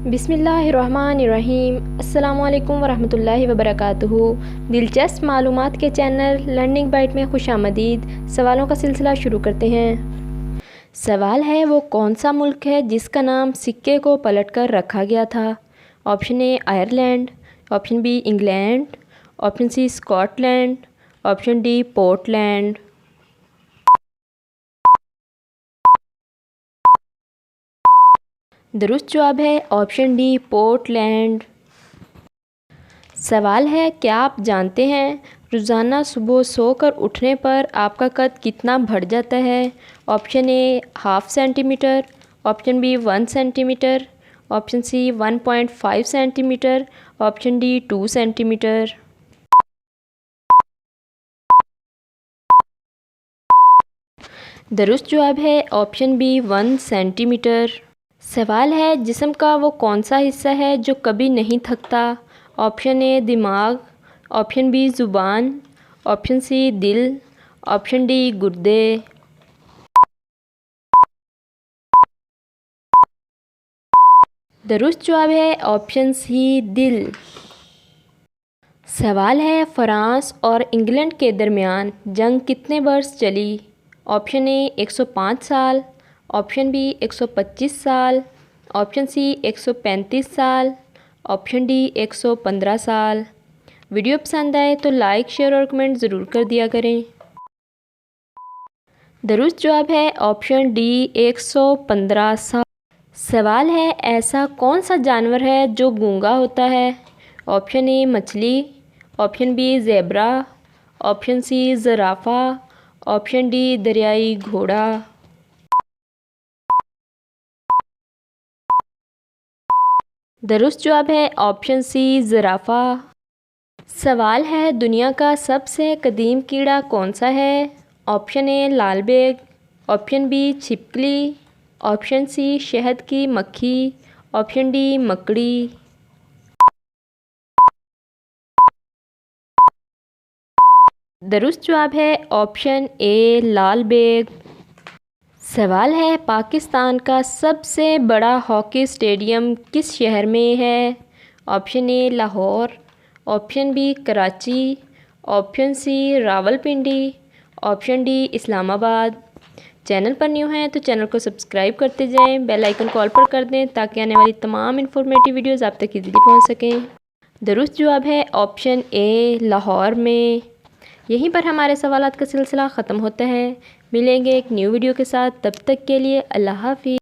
बिस्मिल्लाहिर्रहमानिर्रहीम। अस्सलामुअलैकुम वरहमतुल्लाहि वबरकातुहू। दिलचस्प मालूमात के चैनल लर्निंग बाइट में खुशामदीद। सवालों का सिलसिला शुरू करते हैं। सवाल है, वो कौन सा मुल्क है जिसका नाम सिक्के को पलटकर रखा गया था? Option A Ireland, option B England, option C Scotland, option D Portland. दुरुस्त जवाब है ऑप्शन डी पोर्टलैंड। सवाल है, क्या आप जानते हैं रोज़ाना सुबह सोकर उठने पर आपका कद कितना बढ़ जाता है? Option A 1/2 centimetre, option B 1 centimetre, option C 1.5 centimetre, option D 2 centimetre. दुरुस्त जवाब है ऑप्शन बी 1 सेंटीमीटर। सवाल है, जिस्म का वो कौन सा हिस्सा है जो कभी नहीं थकता? ऑप्शन ए दिमाग, ऑप्शन बी ज़ुबान, ऑप्शन सी दिल, ऑप्शन डी गुर्दे। दुरुस्त जवाब है ऑप्शन सी दिल। सवाल है, फ्रांस और इंग्लैंड के दरमियान जंग कितने वर्ष चली? ऑप्शन ए 105 साल, ऑप्शन बी 125 साल, ऑप्शन सी 135 साल, ऑप्शन डी 115 साल। वीडियो पसंद आए तो लाइक, शेयर और कमेंट ज़रूर कर दिया करें। दुरुस्त जवाब है ऑप्शन डी 115 साल। सवाल है, ऐसा कौन सा जानवर है जो गूंगा होता है? ऑप्शन ए मछली, option B zebra, option C ज़राफ़ा, ऑप्शन डी दरियाई घोड़ा। दुरुस्त जवाब है ऑप्शन सी ज़राफ़ा। सवाल है, दुनिया का सबसे कदीम कीड़ा कौन सा है? ऑप्शन ए लालबेग, ऑप्शन बी छिपकली, ऑप्शन सी शहद की मक्खी, ऑप्शन डी मकड़ी। दुरुस्त जवाब है ऑप्शन ए लालबेग। सवाल है, पाकिस्तान का सबसे बड़ा हॉकी स्टेडियम किस शहर में है? Option A Lahore, option B Karachi, option C Rawalpindi, option D Islamabad. Channel पर न्यू हैं तो चैनल को सब्सक्राइब करते जाएं, बेल आइकन कॉल पर कर दें ताकि आने वाली तमाम इन्फॉर्मेटिव वीडियोस आप तक ईज़िली पहुंच सकें। दुरुस्त जवाब है ऑप्शन ए लाहौर में। यहीं पर हमारे सवालात का सिलसिला ख़त्म होता है। मिलेंगे एक न्यू वीडियो के साथ, तब तक के लिए अल्लाह हाफ़िज़।